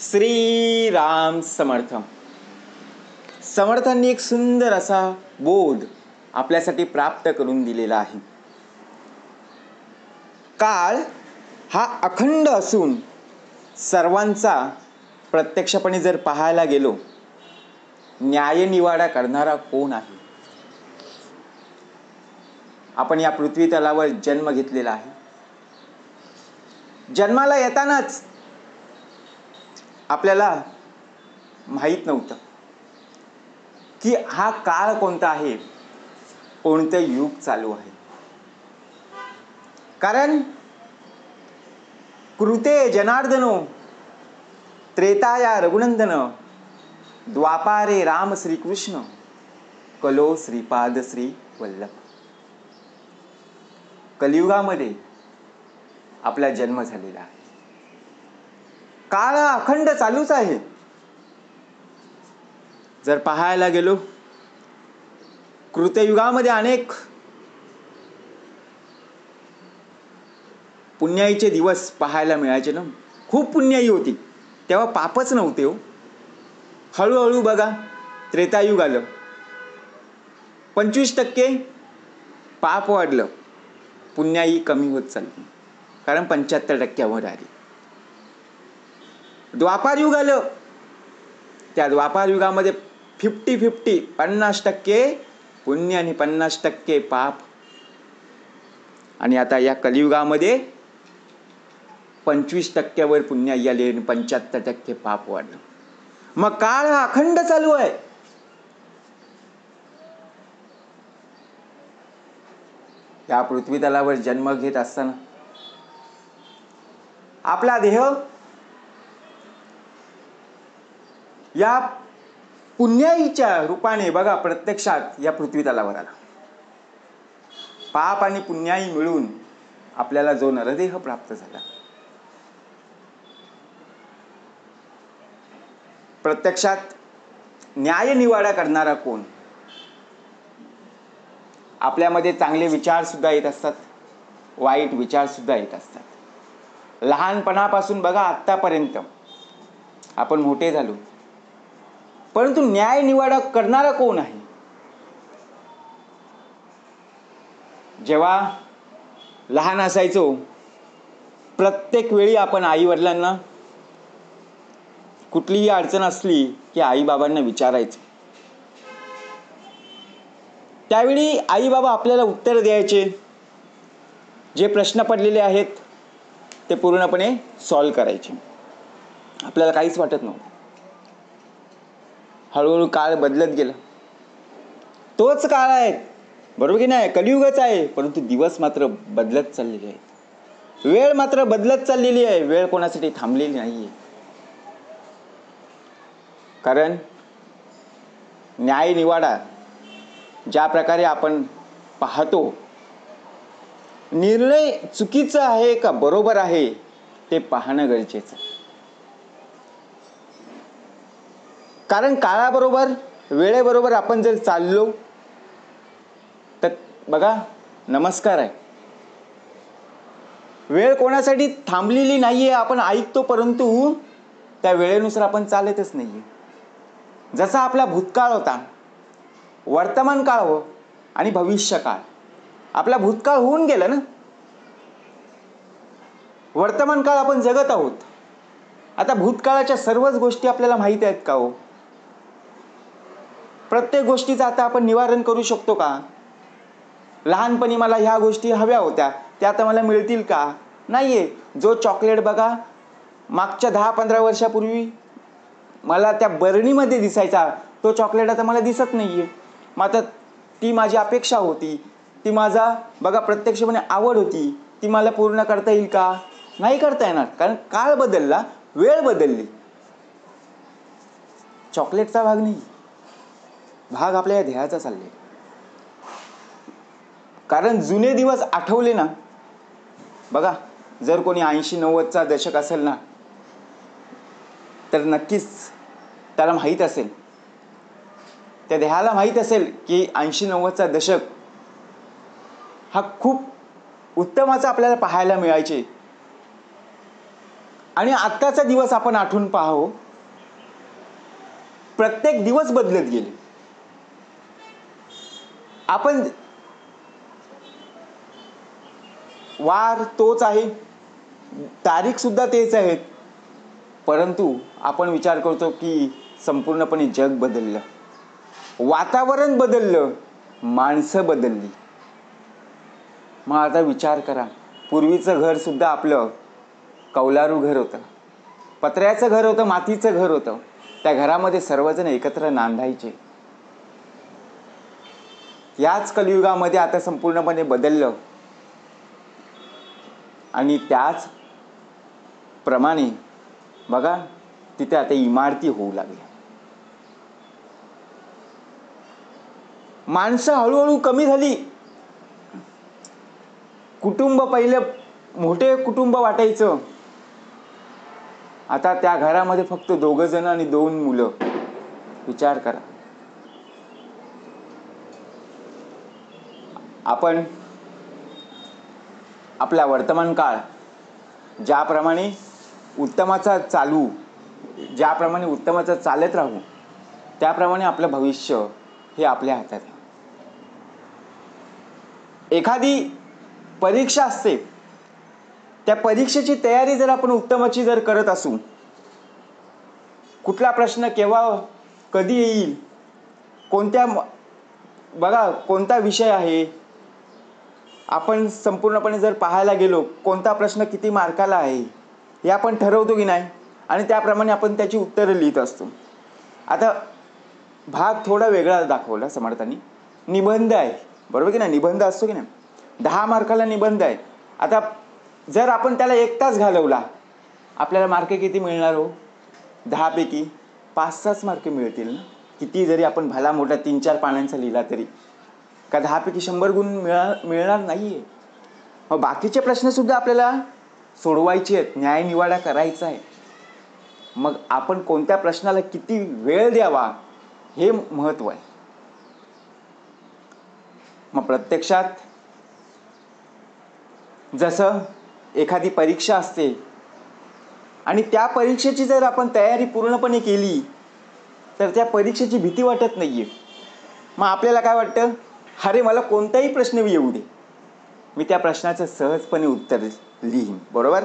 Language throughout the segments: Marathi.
श्री राम समर्थ. समर्थांनी एक सुंदर असा बोध आपल्यासाठी प्राप्त करून दिलेला आहे. काळ हा अखंड असून सर्वांचा प्रत्यक्षपणे जर पाहायला गेलो, न्यायनिवाडा करणारा कोण आहे? आपण या पृथ्वी तलावर जन्म घेतलेला आहे. जन्माला येतानाच आपल्याला माहीत नव्हतं की हा काळ कोणता आहे, कोणतं युग चालू आहे. कारण कृते जनार्दनो त्रेताया रघुनंदन द्वापारे राम श्रीकृष्ण कलो श्रीपाद श्री वल्लभ. कलियुगामध्ये आपला जन्म झालेला आहे. काळ अखंड चालूच आहे. जर पाहायला गेलो, कृतयुगामध्ये अनेक पुण्याईचे दिवस पाहायला मिळायचे ना. खूप पुण्याई होती तेव्हा, पापच नव्हते हो. हळूहळू बघा त्रेतायुग आलं, 25% पाप वाढलं, पुण्याई कमी होत चालली, कारण 75% आली. द्वापार युग आलं, त्या द्वापार युगामध्ये 50-50 50% पुण्य आणि 50% पाप. आणि आता या कलियुगामध्ये 25% पुण्याई आले आणि 75% पाप वाढलं. मग काळ हा अखंड चालू आहे. या पृथ्वी तलावर जन्म घेत असताना आपला देह या पुण्याईच्या रूपाने बघा प्रत्यक्षात या पृथ्वी तलावर आला. पाप आणि पुण्याई मिळून आपल्याला जो नरदेह प्राप्त झाला, प्रत्यक्षात न्यायनिवाडा करणारा कोण? आपल्यामध्ये चांगले विचार सुद्धा येत असतात, वाईट विचार सुद्धा येत असतात. लहानपणापासून बघा आत्तापर्यंत आपण मोठे झालो, परंतु न्यायनिवाडा करणारा कोण आहे? जेव्हा लहान असायचो, प्रत्येक वेळी आपण आई वडिलांना कुठलीही अडचण असली की आई बाबांना विचारायचं. त्यावेळी आई बाबा आपल्याला उत्तर द्यायचे. जे प्रश्न पडलेले आहेत ते पूर्णपणे सॉल्व्ह करायचे. आपल्याला काहीच वाटत नव्हतं. हळूहळू काळ बदलत गेला. तोच काळ आहे, बरोबर की नाही? कलियुगच आहे, परंतु दिवस मात्र बदलत चाललेले आहेत. वेळ मात्र बदलत चाललेली आहे. वेळ कोणासाठी थांबलेली नाहीये. कारण न्यायनिवाडा ज्या प्रकारे आपण पाहतो, निर्णय चुकीचा आहे का बरोबर आहे ते पाहणं गरजेचं. कारण काळाबरोबर वेळेबरोबर आपण जर चाललो तर बघा नमस्कार आहे. वेळ कोणासाठी थांबलेली नाहीये. आपण ऐकतो, परंतु त्या वेळेनुसार आपण चालतच नाहीये. जसा आपला भूतकाळ होता, वर्तमान काळ हो आणि भविष्य काळ. आपला भूतकाळ होऊन गेला ना, वर्तमान काळ आपण जगत आहोत. आता भूतकाळाच्या सर्वच गोष्टी आपल्याला माहिती आहेत का हो? प्रत्येक गोष्टीचं आता आपण निवारण करू शकतो का? लहानपणी मला ह्या गोष्टी हव्या होत्या, त्या आता मला मिळतील का? नाहीये. जो चॉकलेट बघा मागच्या 10-15 वर्षापूर्वी मला त्या बरणीमध्ये दिसायचा, तो चॉकलेट आता मला दिसत नाहीये. मग आता ती माझी अपेक्षा होती, ती माझा बघा प्रत्यक्षपणे आवड होती, ती मला पूर्ण करता येईल का? नाही करता येणार. कारण काळ बदलला, वेळ बदलली. चॉकलेटचा भाग नाही, भाग आपल्या या ध्येयाचा चालले. कारण जुने दिवस आठवले ना, बघा जर कोणी 80-90चा दशक असेल ना, तर नक्कीच त्याला माहीत असेल, त्या देहाला माहीत असेल की 80-90चा दशक हा खूप उत्तमाचा आपल्याला पाहायला मिळायचे. आणि आत्ताचा दिवस आपण आठवून पाहावं, प्रत्येक दिवस बदलत गेले. आपण वार तोच आहे, तारीख सुद्धा तेच आहेत, परंतु आपण विचार करतो की संपूर्णपणे जग बदललं, वातावरण बदललं, माणसं बदलली. मग आता विचार करा, पूर्वीचं घर सुद्धा आपलं कौलारू घर होतं, पत्र्याचं घर होतं, मातीचं घर होतं. त्या घरामध्ये सर्वजण एकत्र नांदायचे. याच कलियुगामध्ये आता संपूर्णपणे बदललं आणि त्याच प्रमाणे बघा तिथे आता इमारती होऊ लागल्या. माणसं हळूहळू कमी झाली. कुटुंब पहिले मोठे कुटुंब वाटायचं, आता त्या घरामध्ये फक्त 2 जण आणि 2 मुलं. विचार करा. आपण आपला वर्तमान काळ ज्याप्रमाणे उत्तमाचा चालत राहू, त्याप्रमाणे आपलं भविष्य हे आपल्या हातात आहे. एखादी परीक्षा असते, त्या परीक्षेची तयारी जर आपण उत्तमाची जर करत असू, कुठला प्रश्न केव्हा कधी येईल, कोणता विषय आहे, आपण संपूर्णपणे जर पाहायला गेलो कोणता प्रश्न किती मार्काला आहे हे आपण ठरवतो की नाही, आणि त्याप्रमाणे आपण त्याची उत्तरं लिहित असतो. आता भाग थोडा वेगळा दाखवला समर्थांनी. निबंध आहे, बरोबर की नाही? निबंध असतो की नाही, 10 मार्काला निबंध आहे. आता जर आपण त्याला 1 तास घालवला, आपल्याला मार्क किती मिळणार हो? 10 पैकी 5-6 मार्क मिळतील ना. किती जरी आपण भला मोठा 3-4 पानांचा लिहिला तरी का 10 पैकी 100 गुण मिळणार नाहीये. मग बाकीचे प्रश्न सुद्धा आपल्याला सोडवायचे आहेत, न्यायनिवाडा करायचा आहे. मग आपण कोणत्या प्रश्नाला किती वेळ द्यावा हे महत्त्व आहे. मग प्रत्यक्षात जसं एखादी परीक्षा असते आणि त्या परीक्षेची जर आपण तयारी पूर्णपणे केली तर त्या परीक्षेची भीती वाटत नाहीये. मग आपल्याला काय वाटतं, अरे मला कोणताही प्रश्न येऊ दे, मी त्या प्रश्नाचं सहजपणे उत्तर लिहीन, बरोबर.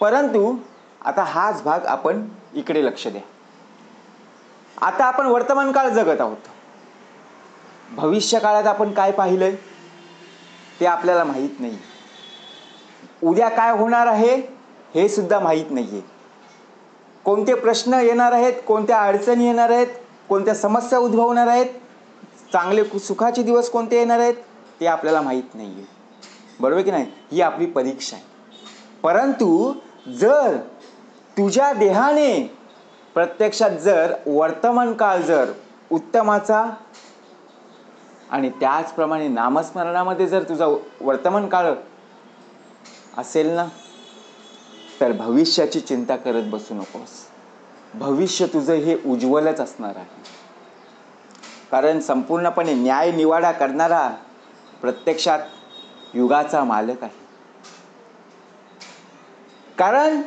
परंतु आता हाच भाग आपण इकडे लक्ष द्या. आता आपण वर्तमान काळ जगत आहोत. भविष्य काळात आपण काय पाहिलंय ते आपल्याला माहीत नाही. उद्या काय होणार आहे हे सुद्धा माहीत नाहीये. कोणते प्रश्न येणार आहेत, कोणत्या अडचणी येणार आहेत, कोणत्या समस्या उद्भवणार आहेत, चांगले सुखाचे दिवस कोणते येणार आहेत ते आपल्याला माहीत नाहीये, बरोबर की नाही. ही आपली परीक्षा आहे. परंतु जर तुझ्या देहाने प्रत्यक्षात जर वर्तमान काळ जर उत्तमाचा आणि त्याचप्रमाणे नामस्मरणामध्ये जर तुझा वर्तमान काळ असेल ना, तर भविष्याची चिंता करत बसू नकोस. भविष्य तुझं हे उज्ज्वलच असणार आहे. कारण संपूर्णपणे न्याय निवाडा करणारा प्रत्यक्षात युगाचा मालक आहे. कारण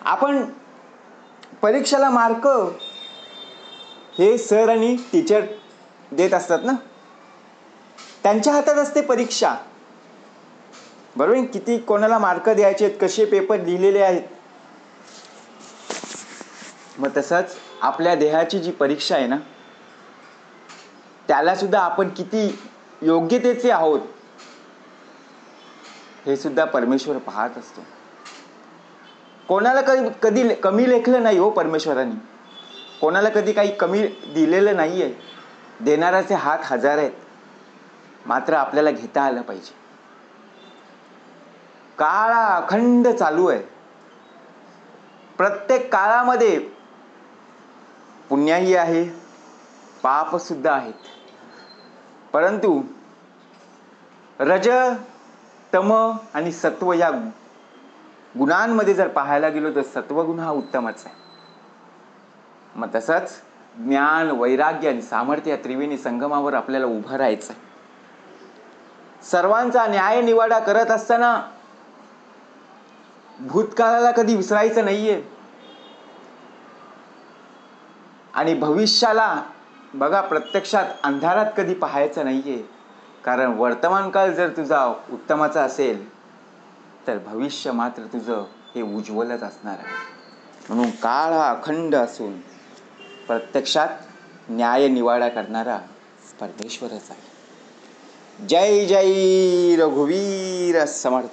आपण परीक्षेला मार्क हे सर आणि टीचर देत असतात ना, त्यांच्या हातात असते परीक्षा, बरोबर. किती कोणाला मार्क द्यायचे आहेत, कसे पेपर लिहिलेले आहेत. मग तसंच आपल्या देहाची जी परीक्षा आहे ना, त्याला सुद्धा आपण किती योग्यतेचे आहोत हे सुद्धा परमेश्वर पाहत असतो. कोणाला कधी कमी लेखलं नाही हो परमेश्वरांनी. कोणाला कधी काही कमी दिलेलं नाहीये. देणाऱ्याचे हात 1000 आहेत, मात्र आपल्याला घेता आलं पाहिजे. काळ अखंड चालू आहे. प्रत्येक काळामध्ये पुण्याही आहे, पाप सुद्धा आहेत. परंतु रज, तम आणि सत्व या गुणांमध्ये जर पाहायला गेलो तर सत्वगुण हा उत्तमच आहे. मग तसंच ज्ञान, वैराग्य आणि सामर्थ्य या त्रिवेणी संगमावर आपल्याला उभं राहायचं आहे. सर्वांचा न्याय निवाडा करत असताना भूतकाळाला कधी विसरायचं नाहीये आणि भविष्याला बघा प्रत्यक्षात अंधारात कधी पाहायचं नाहीये. कारण वर्तमान काळ जर तुझा उत्तमाचा असेल तर भविष्य मात्र तुझं हे उज्ज्वलच असणार आहे. म्हणून काळ हा अखंड असून प्रत्यक्षात न्याय निवाडा करणारा परमेश्वरच आहे. जय जय रघुवीर समर्थ.